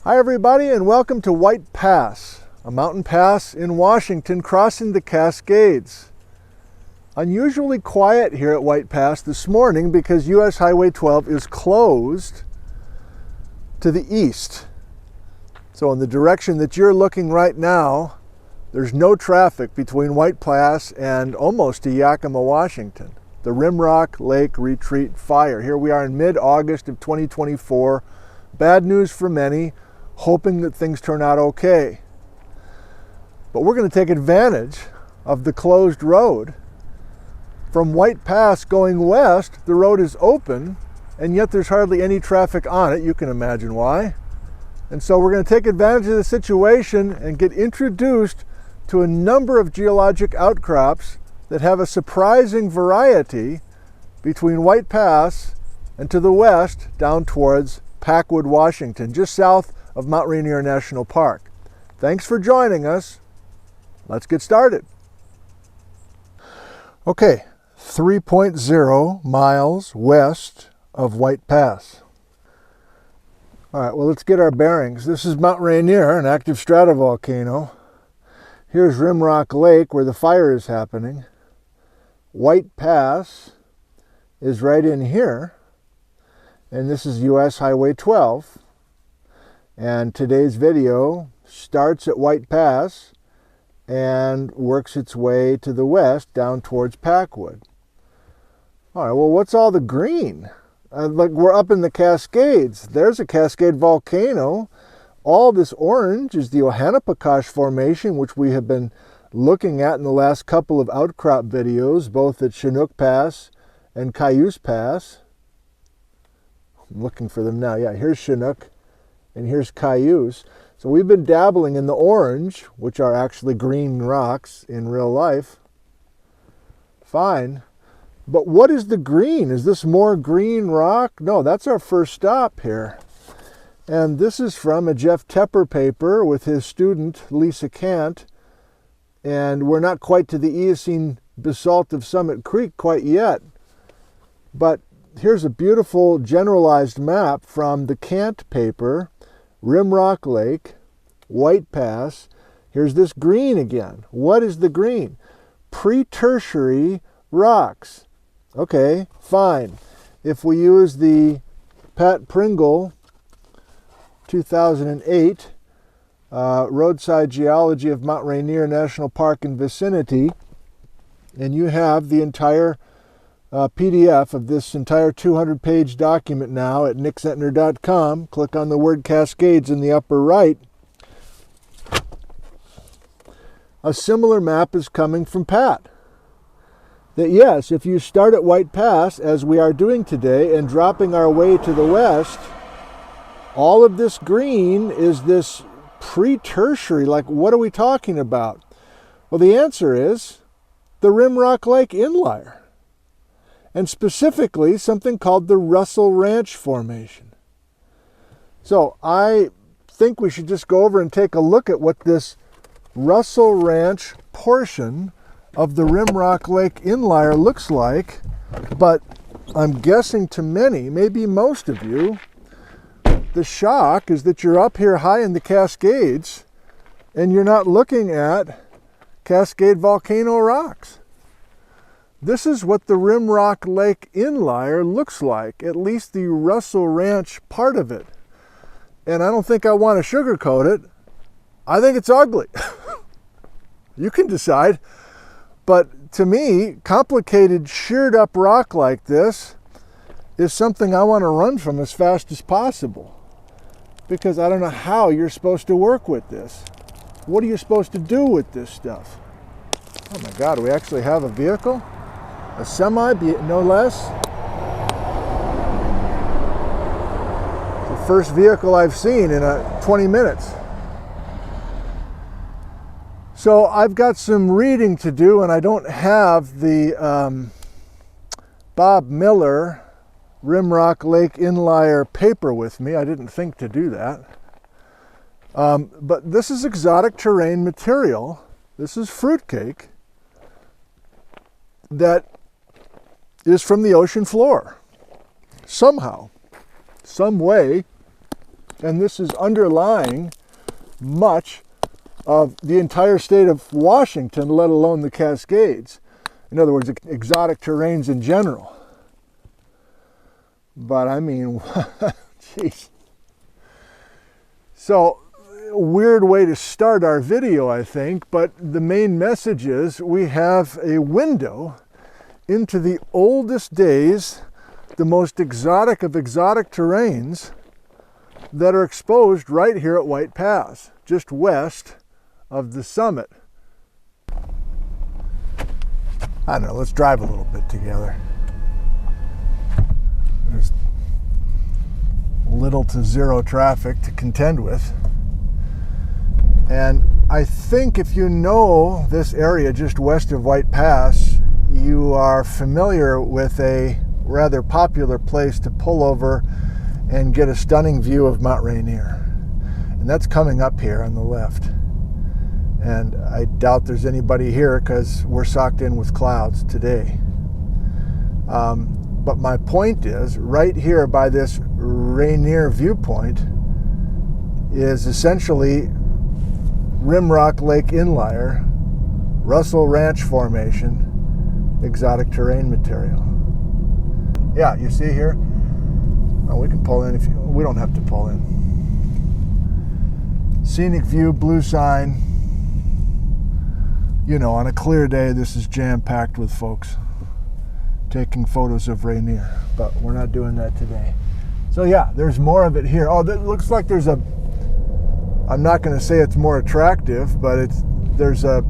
Hi everybody, and welcome to White Pass, a mountain pass in Washington crossing the Cascades. Unusually quiet here at White Pass this morning because US Highway 12 is closed to the east. So in the direction that you're looking right now, there's no traffic between White Pass and almost to Yakima, Washington. The Rimrock Lake Retreat Fire. Here we are in mid-August of 2024. Bad news for many, hoping that things turn out okay. But we're going to take advantage of the closed road. From White Pass going west, the road is open, and yet there's hardly any traffic on it. You can imagine why. And so we're going to take advantage of the situation and get introduced to a number of geologic outcrops that have a surprising variety between White Pass and to the west down towards Packwood, Washington, just south of Mount Reineer National Park. Thanks for joining us. Let's get started. Okay, 3.0 miles west of White Pass. All right, well, let's get our bearings. This is Mount Reineer, an active stratovolcano. Here's Rimrock Lake, where the fire is happening. White Pass is right in here, and this is US Highway 12. And today's video starts at White Pass and works its way to the west down towards Packwood. All right, well, what's all the green? Like we're up in the Cascades. There's a Cascade volcano. All this orange is the Ohanapakash Formation, which we have been looking at in the last couple of outcrop videos, both at Chinook Pass and Cayuse Pass. I'm looking for them now. Yeah, here's Chinook. And here's Cayuse. So we've been dabbling in the orange, which are actually green rocks in real life. Fine. But what is the green? Is this more green rock? No, that's our first stop here. And this is from a Jeff Tepper paper with his student, Lisa Kant. And we're not quite to the Eocene basalt of Summit Creek quite yet. But here's a beautiful generalized map from the Kant paper. Rimrock Lake, White Pass. Here's this green again. What is the green? Pre-tertiary rocks. Okay, fine. If we use the Pat Pringle 2008 Roadside Geology of Mount Reineer National Park and Vicinity, and you have the entire PDF of this entire 200-page document now at nickzentner.com. Click on the word Cascades in the upper right. A similar map is coming from Pat. That yes, if you start at White Pass, as we are doing today, and dropping our way to the west, all of this green is this pre-tertiary. Like, what are we talking about? Well, the answer is the Rimrock Lake inlier. And specifically something called the Russell Ranch Formation. So I think we should just go over and take a look at what this Russell Ranch portion of the Rimrock Lake inlier looks like. But I'm guessing to many, maybe most of you, the shock is that you're up here high in the Cascades and you're not looking at Cascade volcano rocks. This is what the Rimrock Lake inlier looks like, at least the Russell Ranch part of it. And I don't think I want to sugarcoat it. I think it's ugly. You can decide. But to me, complicated, sheared up rock like this is something I want to run from as fast as possible. Because I don't know how you're supposed to work with this. What are you supposed to do with this stuff? Oh my God, we actually have a vehicle? A semi, no less. The first vehicle I've seen in 20 minutes. So I've got some reading to do, and I don't have the Bob Miller Rimrock Lake inlier paper with me. I didn't think to do that. But this is exotic terrain material. This is fruitcake that is from the ocean floor. Somehow, some way, And this is underlying much of the entire state of Washington, let alone the Cascades. In other words, exotic terrains in general. But I mean, jeez. So, a weird way to start our video, I think, but the main message is we have a window into the oldest days, the most exotic of exotic terrains that are exposed right here at White Pass, just west of the summit. I don't know, let's drive a little bit together. There's little to zero traffic to contend with. And I think if you know this area just west of White Pass, you are familiar with a rather popular place to pull over and get a stunning view of Mount Reineer. And that's coming up here on the left. And I doubt there's anybody here because we're socked in with clouds today. But my point is, right here by this Reineer viewpoint is essentially Rimrock Lake inlier, Russell Ranch formation, exotic terrain material. Yeah, you see here? Oh, we can pull in if you, we don't have to pull in. Scenic view, blue sign. You know, on a clear day, this is jam-packed with folks taking photos of Reineer, but we're not doing that today. So yeah, there's more of it here. Oh, that looks like there's a, I'm not going to say it's more attractive, but there's a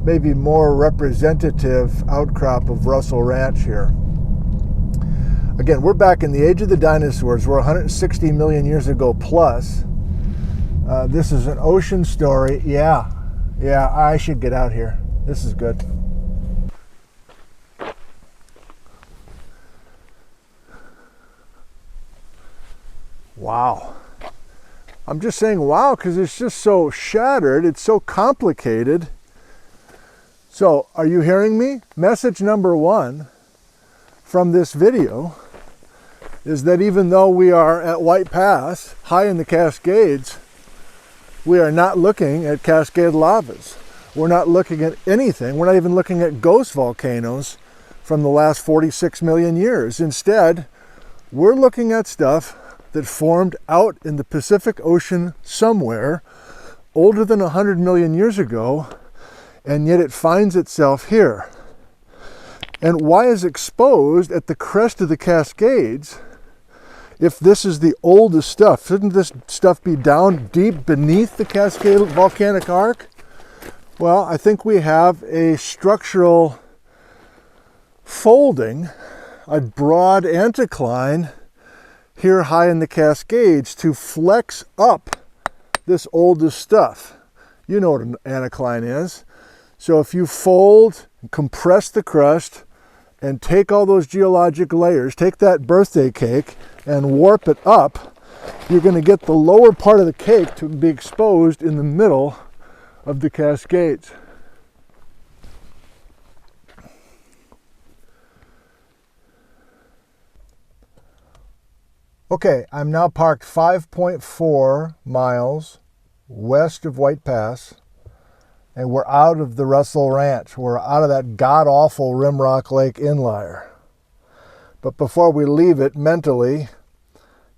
maybe more representative outcrop of Russell Ranch here. Again, we're back in the age of the dinosaurs. We're 160 million years ago plus. This is an ocean story. Yeah, I should get out here. This is good. Wow. I'm just saying wow because it's just so shattered. It's so complicated. So, are you hearing me? Message number one from this video is that even though we are at White Pass, high in the Cascades, we are not looking at Cascade lavas. We're not looking at anything. We're not even looking at ghost volcanoes from the last 46 million years. Instead, we're looking at stuff that formed out in the Pacific Ocean somewhere older than 100 million years ago, and yet it finds itself here. And why is exposed at the crest of the Cascades if this is the oldest stuff? Shouldn't this stuff be down deep beneath the Cascade volcanic arc? Well, I think we have a structural folding, a broad anticline here high in the Cascades to flex up this oldest stuff. You know what an anticline is. So if you fold, compress the crust, and take all those geologic layers, take that birthday cake and warp it up, you're going to get the lower part of the cake to be exposed in the middle of the Cascades. Okay, I'm now parked 5.4 miles west of White Pass, and we're out of the Russell Ranch. We're out of that god-awful Rimrock Lake inlier. But before we leave it mentally,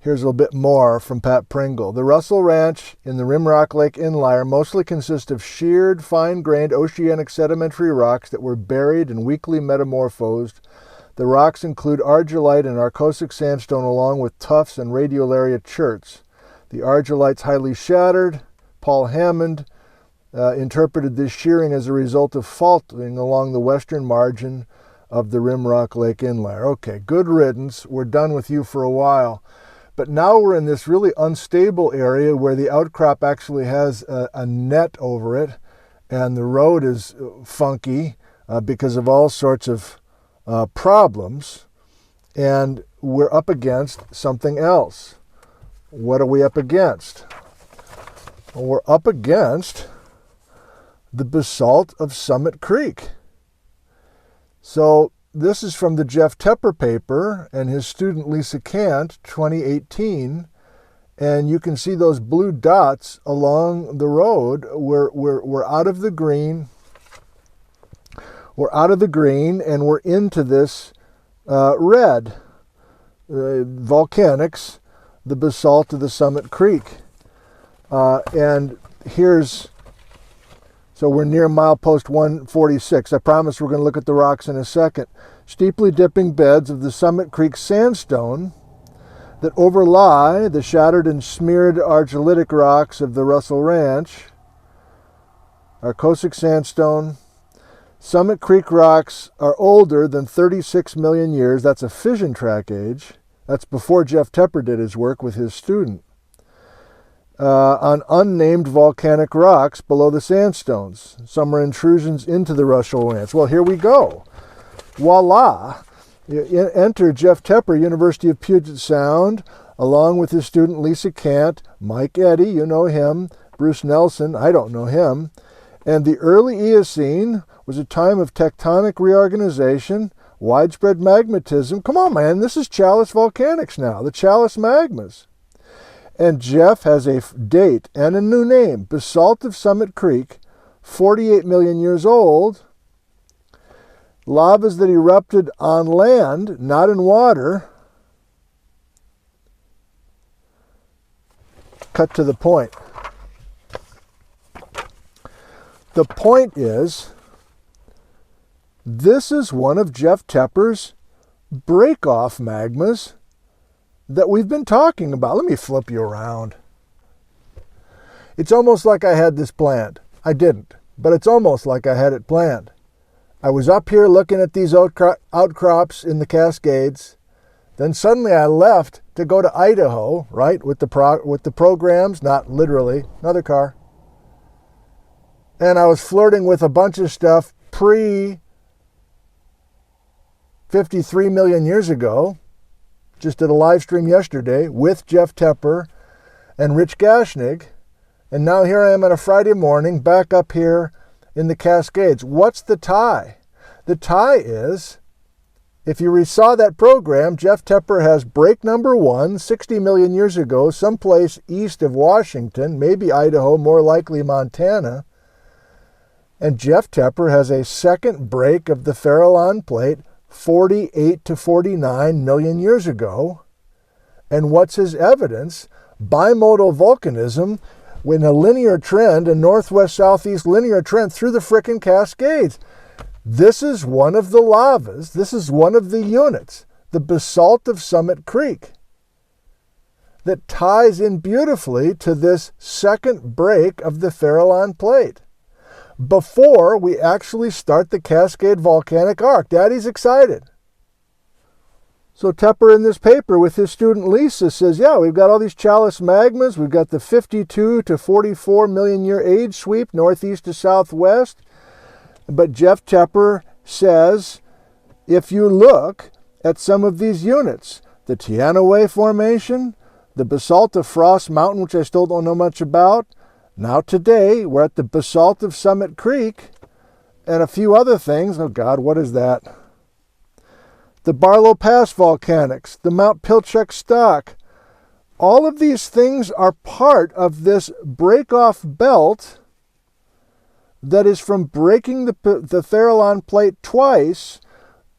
here's a little bit more from Pat Pringle. The Russell Ranch in the Rimrock Lake inlier mostly consists of sheared, fine-grained oceanic sedimentary rocks that were buried and weakly metamorphosed. The rocks include argillite and arcosic sandstone along with tuffs and radiolaria cherts. The argillite's highly shattered. Paul Hammond interpreted this shearing as a result of faulting along the western margin of the Rimrock Lake inlier. Okay, good riddance. We're done with you for a while. But now we're in this really unstable area where the outcrop actually has a net over it, and the road is funky because of all sorts of problems, and we're up against something else. What are we up against? Well, we're up against the basalt of Summit Creek. So this is from the Jeff Tepper paper and his student Lisa Kant, 2018, And you can see those blue dots along the road. We're out of the green. We're out of the green and we're into this red. Volcanics, the basalt of the Summit Creek. And here's, so we're near milepost 146. I promise we're going to look at the rocks in a second. Steeply dipping beds of the Summit Creek sandstone that overlie the shattered and smeared argillitic rocks of the Russell Ranch. Arcosic sandstone. Summit Creek rocks are older than 36 million years. That's a fission track age. That's before Jeff Tepper did his work with his student. On unnamed volcanic rocks below the sandstones. Some are intrusions into the Russell Ranch. Well, here we go. Voila! Enter Jeff Tepper, University of Puget Sound, along with his student Lisa Kant, Mike Eddy, you know him, Bruce Nelson, I don't know him. And the early Eocene was a time of tectonic reorganization, widespread magmatism. Come on, man, this is Chalice volcanics now, the Chalice magmas. And Jeff has a date and a new name, Basalt of Summit Creek, 48 million years old. Lavas that erupted on land, not in water. Cut to the point. The point is, this is one of Jeff Tepper's break-off magmas that we've been talking about. Let me flip you around. It's almost like I had this planned. I didn't, but it's almost like I had it planned. I was up here looking at these outcrops in the Cascades. Then suddenly I left to go to Idaho, right, with the programs, not literally, another car. And I was flirting with a bunch of stuff pre 53 million years ago. Just did a live stream yesterday with Jeff Tepper and Rich Gashnig. And now here I am on a Friday morning back up here in the Cascades. What's the tie? The tie is, if you saw that program, Jeff Tepper has break number 1, 60 million years ago, someplace east of Washington, maybe Idaho, more likely Montana. And Jeff Tepper has a second break of the Farallon Plate, 48 to 49 million years ago. And what's his evidence? Bimodal volcanism in a linear trend, a northwest-southeast linear trend through the frickin' Cascades. This is one of the lavas. This is one of the units, the basalt of Summit Creek, that ties in beautifully to this second break of the Farallon Plate before we actually start the Cascade Volcanic Arc. Daddy's excited. So Tepper in this paper with his student Lisa says, yeah, we've got all these Chalice magmas. We've got the 52 to 44 million year age sweep, northeast to southwest. But Jeff Tepper says, if you look at some of these units, the Teanaway Formation, the basalt of Frost Mountain, which I still don't know much about. Now today, we're at the basalt of Summit Creek and a few other things. Oh God, what is that? The Barlow Pass volcanics, the Mount Pilchuck Stock. All of these things are part of this break-off belt that is from breaking the Farallon Plate twice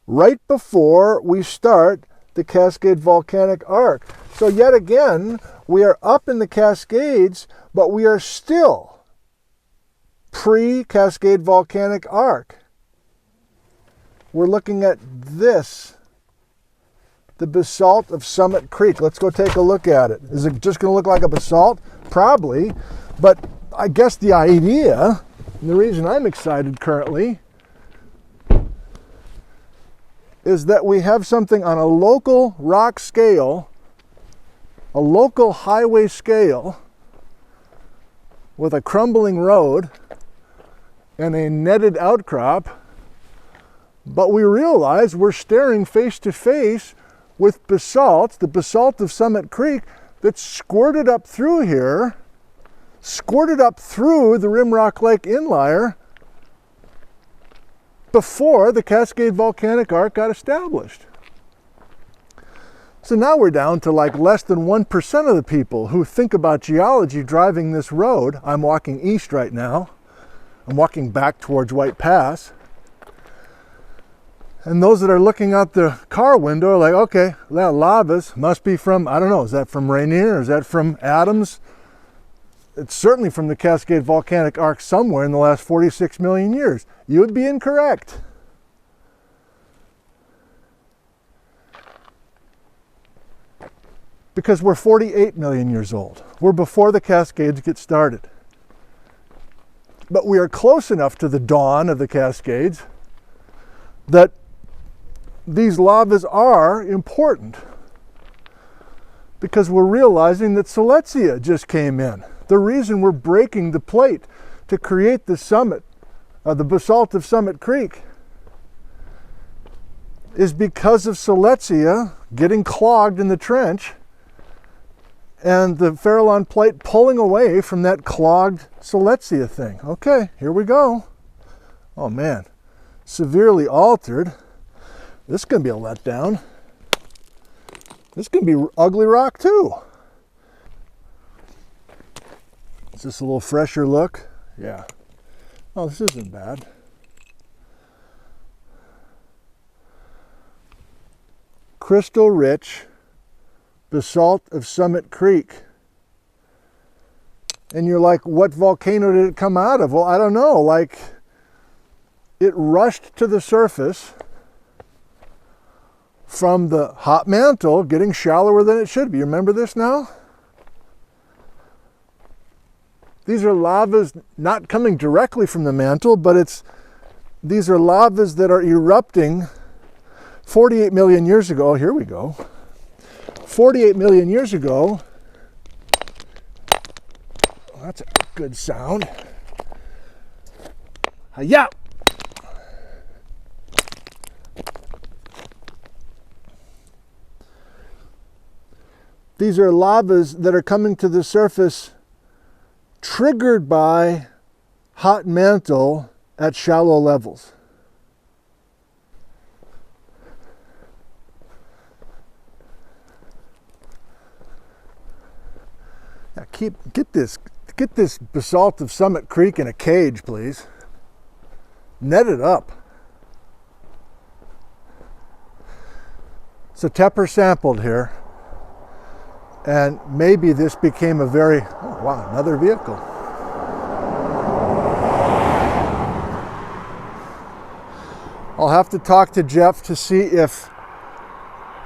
right before we start the Cascade Volcanic Arc. So yet again, we are up in the Cascades, but we are still pre-Cascade Volcanic Arc. We're looking at this, the basalt of Summit Creek. Let's go take a look at it. Is it just going to look like a basalt? Probably, but I guess the idea, and the reason I'm excited currently, is that we have something on a local rock scale, a local highway scale, with a crumbling road and a netted outcrop, but we realize we're staring face to face with basalt, the basalt of Summit Creek, that's squirted up through here, squirted up through the Rimrock Lake inlier before the Cascade Volcanic Arc got established. So now we're down to like less than 1% of the people who think about geology driving this road. I'm walking east right now. I'm walking back towards White Pass. And those that are looking out the car window are like, okay, that lavas must be from, I don't know, is that from Reineer? Is that from Adams? It's certainly from the Cascade Volcanic Arc somewhere in the last 46 million years. You would be incorrect. Because we're 48 million years old. We're before the Cascades get started. But we are close enough to the dawn of the Cascades that these lavas are important, because we're realizing that Siletzia just came in. The reason we're breaking the plate to create the summit, the basalt of Summit Creek, is because of Siletzia getting clogged in the trench and the Farallon plate pulling away from that clogged Siletzia thing. Okay, here we go. Oh man, severely altered. This is going to be a letdown. This is going to be ugly rock too. Is this a little fresher look? Yeah. Oh, this isn't bad. Crystal rich basalt of Summit Creek. And you're like, what volcano did it come out of? Well, I don't know. Like, it rushed to the surface from the hot mantle, getting shallower than it should be. You remember this now? These are lavas not coming directly from the mantle, but these are lavas that are erupting 48 million years ago. Oh, here we go. 48 million years ago. Well, that's a good sound. Hi-ya! These are lavas that are coming to the surface triggered by hot mantle at shallow levels. Now get this basalt of Summit Creek in a cage, please. Net it up. So Tepper sampled here. And maybe this became a very, oh wow, another vehicle. I'll have to talk to Jeff to see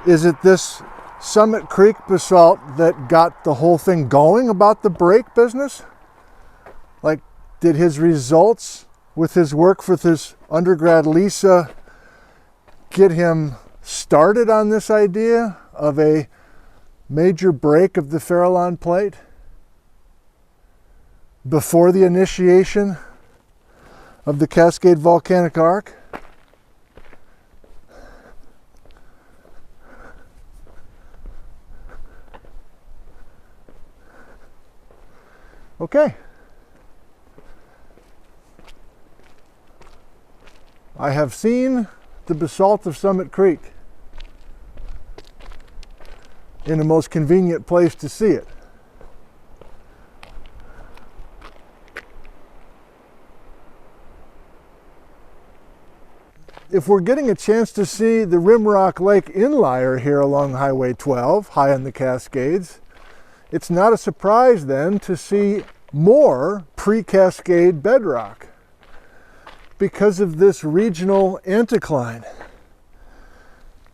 is it this Summit Creek basalt that got the whole thing going about the break business? Like, did his results with his work with his undergrad Lisa get him started on this idea of a major break of the Farallon plate before the initiation of the Cascade Volcanic Arc? Okay. I have seen the basalt of Summit Creek in the most convenient place to see it. If we're getting a chance to see the Rimrock Lake inlier here along Highway 12, high in the Cascades, it's not a surprise then to see more pre-Cascade bedrock because of this regional anticline.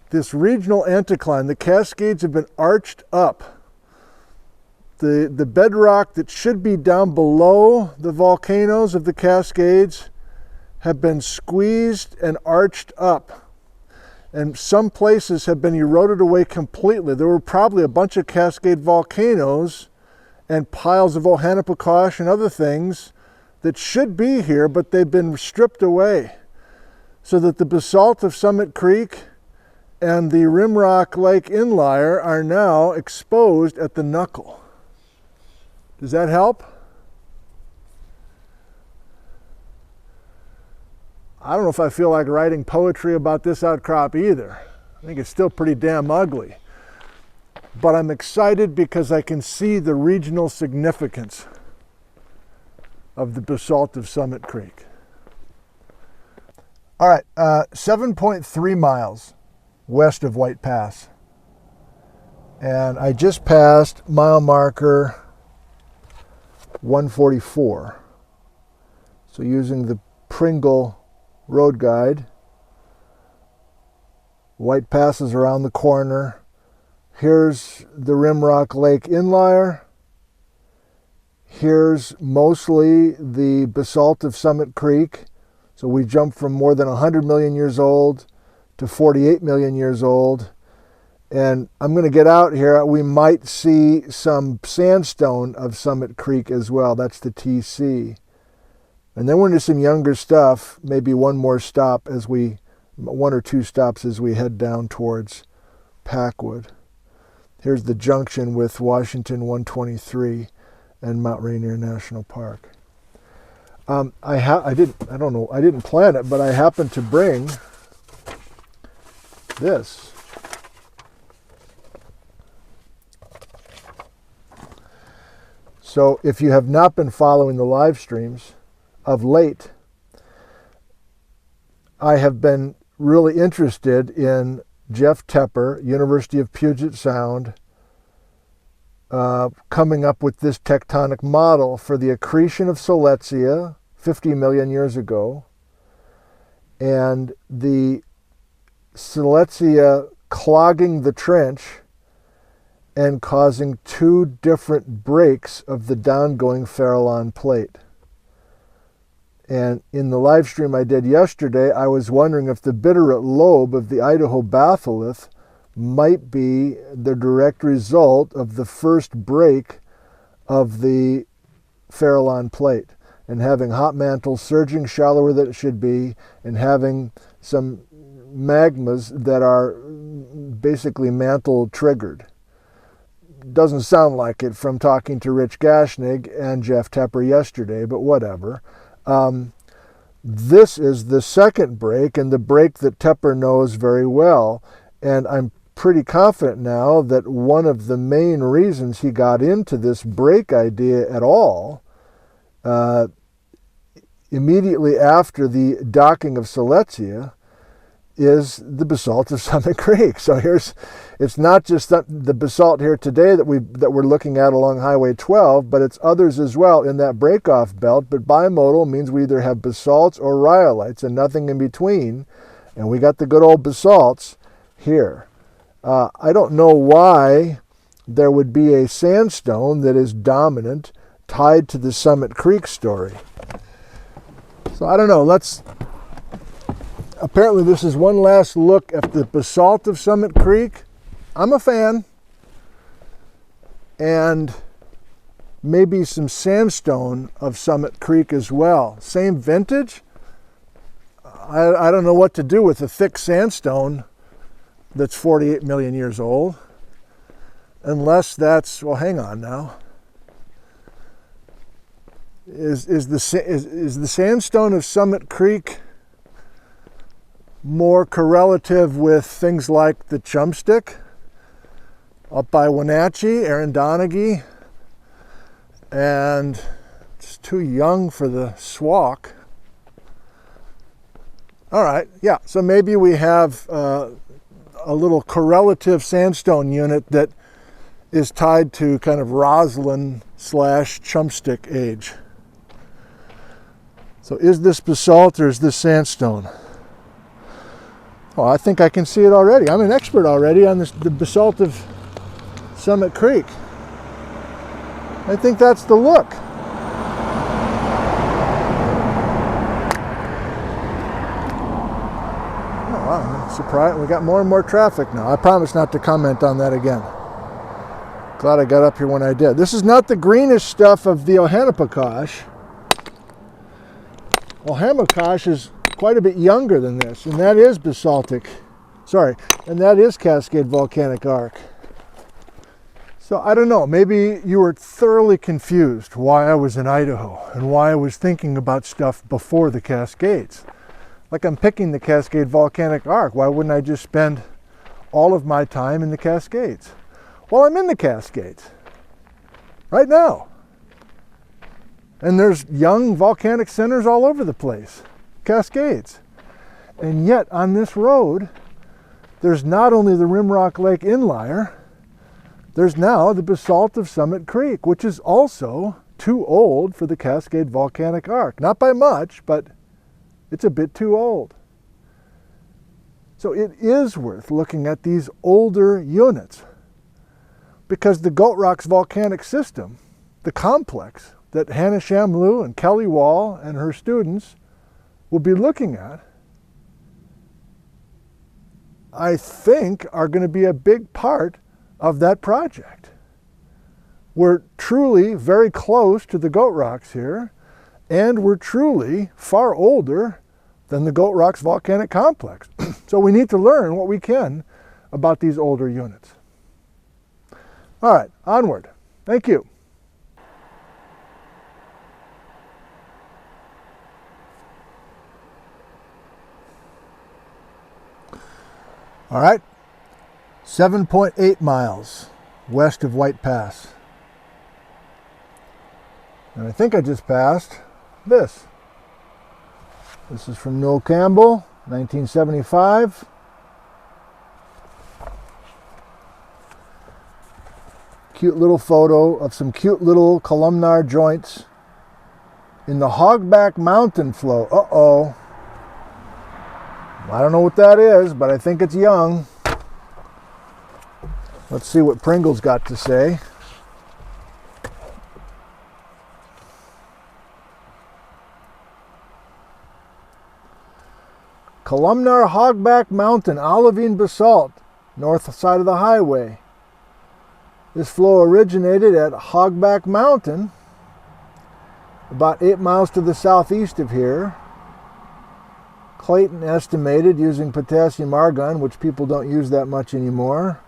This regional anticline, the Cascades have been arched up. The bedrock that should be down below the volcanoes of the Cascades have been squeezed and arched up. And some places have been eroded away completely. There were probably a bunch of Cascade volcanoes and piles of Ohanapecosh and other things that should be here, but they've been stripped away. So that the basalt of Summit Creek and the Rimrock Lake inlier are now exposed at the knuckle. Does that help? I don't know if I feel like writing poetry about this outcrop either. I think it's still pretty damn ugly. but I'm excited because I can see the regional significance of the basalt of Summit Creek. All right, 7.3 miles west of White Pass. And I just passed mile marker 144. So using the Pringle road guide, White Pass is around the corner. Here's the Rimrock Lake inlier. Here's mostly the basalt of Summit Creek. So we jumped from more than 100 million years old to 48 million years old. And I'm going to get out here. We might see some sandstone of Summit Creek as well. That's the TC. And then we're into some younger stuff, maybe one or two stops as we head down towards Packwood. Here's the junction with Washington 123 and Mount Reineer National Park. I didn't plan it, but I happened to bring this. So if you have not been following the live streams of late, I have been really interested in Jeff Tepper, University of Puget Sound, coming up with this tectonic model for the accretion of Siletzia 50 million years ago, and the Siletzia clogging the trench and causing two different breaks of the downgoing Farallon plate. And in the live stream I did yesterday, I was wondering if the Bitterroot lobe of the Idaho batholith might be the direct result of the first break of the Farallon plate, and having hot mantle surging shallower than it should be, and having some magmas that are basically mantle triggered. Doesn't sound like it from talking to Rich Gashnig and Jeff Tepper yesterday, but whatever. This is the second break, and the break that Tepper knows very well, and I'm pretty confident now that one of the main reasons he got into this break idea at all, immediately after the docking of Siletzia, is the basalt of Summit Creek. So it's not just the basalt here today that we're looking at along Highway 12, but it's others as well in that breakoff belt. But bimodal means we either have basalts or rhyolites and nothing in between, and we got the good old basalts here. I don't know why there would be a sandstone that is dominant tied to the Summit Creek story. So I don't know. Apparently this is one last look at the basalt of Summit Creek. I'm a fan. And maybe some sandstone of Summit Creek as well. Same vintage. I don't know what to do with a thick sandstone that's 48 million years old. Unless that's, well, hang on now. Is the sandstone of Summit Creek more correlative with things like the Chumstick up by Wenatchee, Arondonogee, and it's too young for the Swak. All right, yeah, so maybe we have a little correlative sandstone unit that is tied to kind of Roslyn / Chumstick age. So is this basalt or is this sandstone? Oh, I think I can see it already. I'm an expert already on the basalt of Summit Creek. I think that's the look. Oh, wow, I'm surprised. We got more and more traffic now. I promise not to comment on that again. Glad I got up here when I did. This is not the greenish stuff of the Ohanapekosh. Ohanapekosh is quite a bit younger than this, and that is basaltic. And that is Cascade Volcanic Arc. So I don't know, maybe you were thoroughly confused why I was in Idaho and why I was thinking about stuff before the Cascades. Like I'm picking the Cascade Volcanic Arc. Why wouldn't I just spend all of my time in the Cascades? Well, I'm in the Cascades right now. And there's young volcanic centers all over the place, Cascades. And yet on this road, there's not only the Rimrock Lake inlier, there's now the basalt of Summit Creek, which is also too old for the Cascade Volcanic Arc. Not by much, but it's a bit too old. So it is worth looking at these older units, because the Goat Rocks volcanic system, the complex that Hannah Shamloo and Kelly Wall and her students will be looking at, I think are going to be a big part of that project. We're truly very close to the Goat Rocks here, and we're truly far older than the Goat Rocks volcanic complex. So we need to learn what we can about these older units. All right, onward. Thank you. All right, 7.8 miles west of White Pass. And I think I just passed this. This is from Noel Campbell, 1975. Cute little photo of some cute little columnar joints in the Hogback Mountain flow. Uh-oh. I don't know what that is, but I think it's young. Let's see what Pringle's got to say. Columnar Hogback Mountain, olivine basalt, north side of the highway. This flow originated at Hogback Mountain, about 8 miles to the southeast of here. Clayton estimated, using potassium argon, which people don't use that much anymore,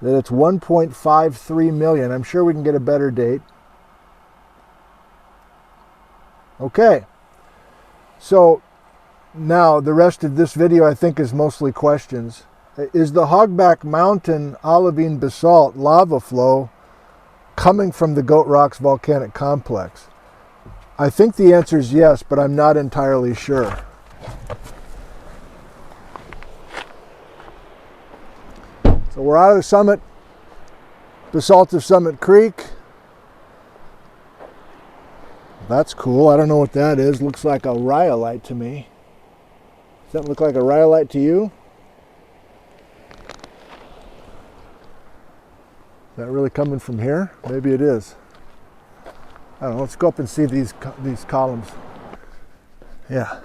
that it's 1.53 million. I'm sure we can get a better date. Okay, so now the rest of this video I think is mostly questions. Is the Hogback Mountain olivine basalt lava flow coming from the Goat Rocks volcanic complex? I think the answer is yes, but I'm not entirely sure. So we're out of the summit, basalt of Summit Creek. That's cool. I don't know what that is. Looks like a rhyolite to me. Does that look like a rhyolite to you? Is that really coming from here? Maybe it is. I don't know. Let's go up and see these columns. Yeah.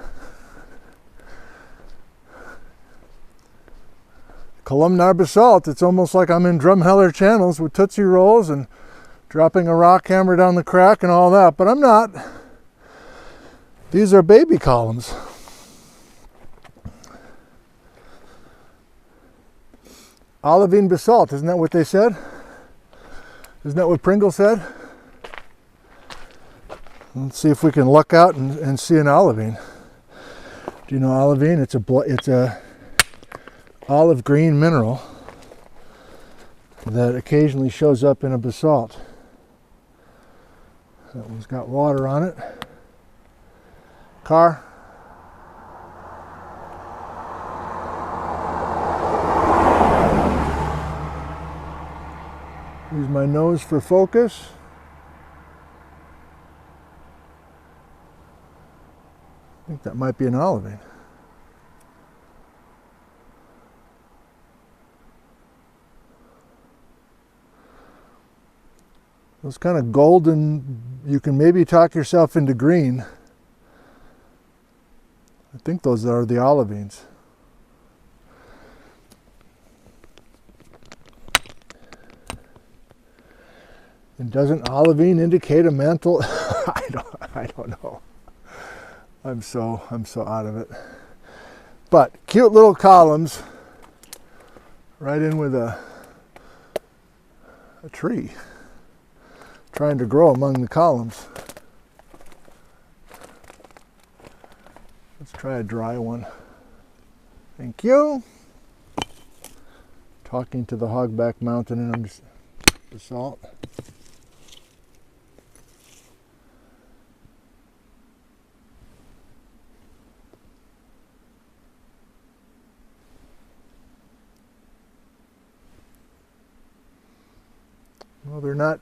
Columnar basalt. It's almost like I'm in Drumheller channels with Tootsie Rolls and dropping a rock hammer down the crack and all that, but I'm not. These are baby columns. Olivine basalt, isn't that what they said? Isn't that what Pringle said? Let's see if we can luck out and see an olivine. Do you know olivine? It's a olive green mineral that occasionally shows up in a basalt. That one's got water on it. Car. Use my nose for focus. I think that might be an olivine. Those kind of golden, you can maybe talk yourself into green. I think those are the olivines. And doesn't olivine indicate a mantle? I don't know. I'm so out of it. But cute little columns right in with a tree trying to grow among the columns. Let's try a dry one. Thank you. Talking to the Hogback Mountain, and I'm just Basalt. Well, they're not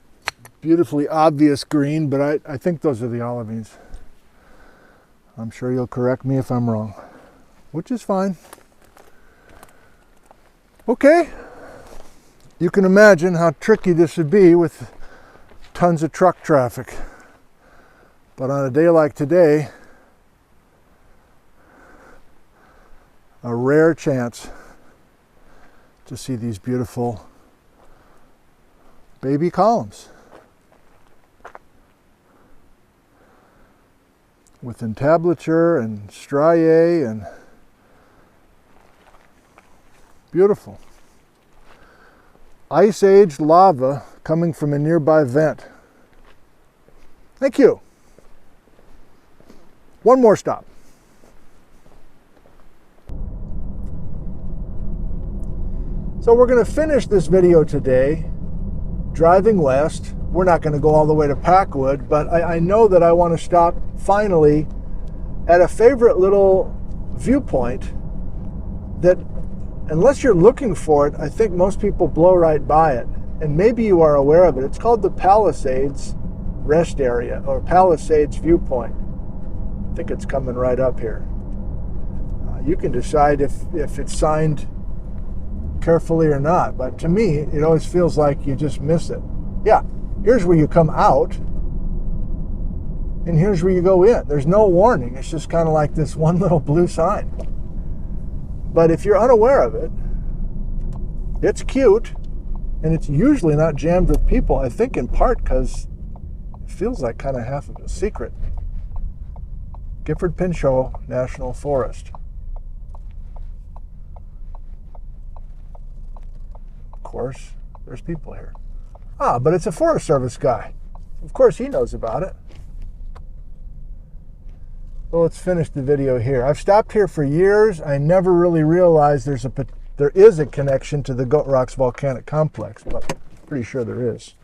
beautifully obvious green, but I think those are the olivines. I'm sure you'll correct me if I'm wrong, which is fine. Okay, you can imagine how tricky this would be with tons of truck traffic. But on a day like today, a rare chance to see these beautiful baby columns with entablature and striae and beautiful. Ice Age lava coming from a nearby vent. Thank you. One more stop. So we're going to finish this video today driving west. We're not going to go all the way to Packwood, but I know that I want to stop finally at a favorite little viewpoint that, unless you're looking for it, I think most people blow right by it. And maybe you are aware of it. It's called the Palisades Rest Area, or Palisades Viewpoint. I think it's coming right up here. You can decide if it's signed carefully or not, but to me it always feels like you just miss it. Yeah, here's where you come out and here's where you go in. There's no warning. It's just kind of like this one little blue sign. But if you're unaware of it, it's cute, and it's usually not jammed with people, I think in part because it feels like kind of half of a secret. Gifford Pinchot National Forest. Of course, there's people here. Ah, but it's a Forest Service guy. Of course he knows about it. Well, let's finish the video here. I've stopped here for years. I never really realized there is a connection to the Goat Rocks volcanic complex, but I'm pretty sure there is.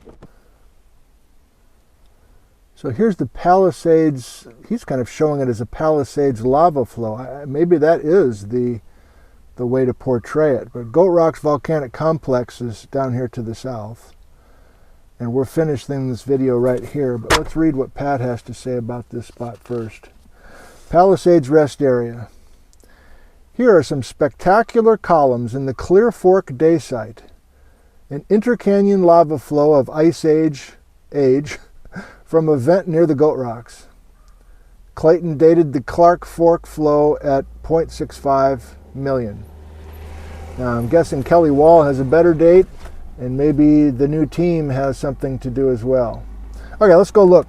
So here's the Palisades. He's kind of showing it as a Palisades lava flow. Maybe that is the way to portray it. But Goat Rocks volcanic complex is down here to the south. And we're finishing this video right here, but let's read what Pat has to say about this spot first. Palisades Rest Area. Here are some spectacular columns in the Clear Fork Dacite, an intercanyon lava flow of Ice Age from a vent near the Goat Rocks. Clayton dated the Clark Fork flow at 0.65 million. Now I'm guessing Kelly Wall has a better date, and maybe the new team has something to do as well. Okay, let's go look.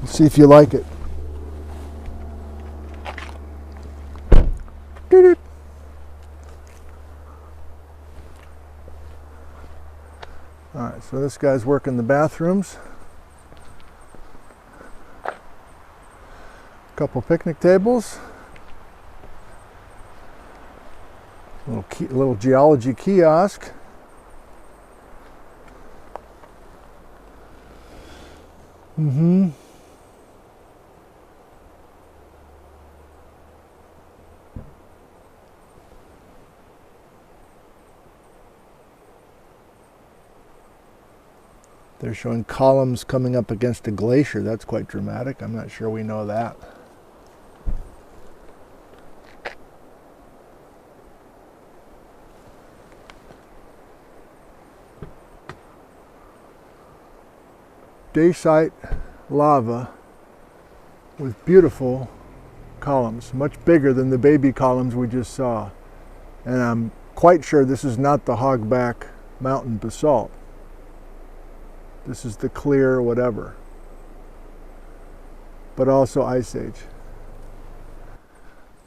Let's see if you like it. All right, so this guy's working the bathrooms. A couple picnic tables. Little geology kiosk. They're showing columns coming up against a glacier. That's quite dramatic. I'm not sure we know that. Dacite lava with beautiful columns, much bigger than the baby columns we just saw. And I'm quite sure this is not the Hogback Mountain basalt. This is the clear whatever, but also Ice Age.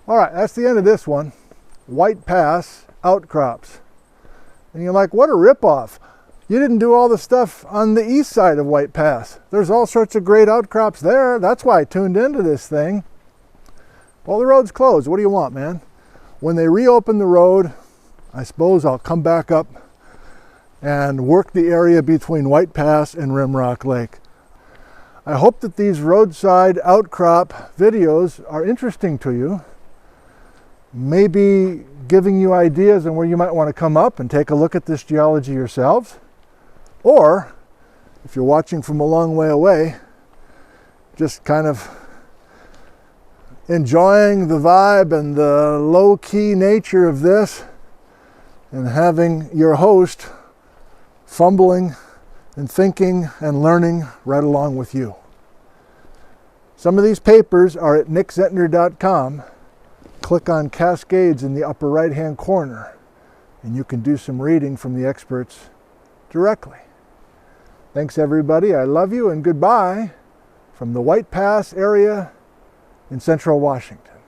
All right, that's the end of this one. White Pass Outcrops. And you're like, what a ripoff. You didn't do all the stuff on the east side of White Pass. There's all sorts of great outcrops there. That's why I tuned into this thing. Well, the road's closed. What do you want, man? When they reopen the road, I suppose I'll come back up and work the area between White Pass and Rimrock Lake. I hope that these roadside outcrop videos are interesting to you, maybe giving you ideas on where you might want to come up and take a look at this geology yourselves. Or, if you're watching from a long way away, just kind of enjoying the vibe and the low-key nature of this, and having your host fumbling and thinking and learning right along with you. Some of these papers are at nickzentner.com. Click on Cascades in the upper right-hand corner, and you can do some reading from the experts directly. Thanks, everybody. I love you, and goodbye from the White Pass area in central Washington.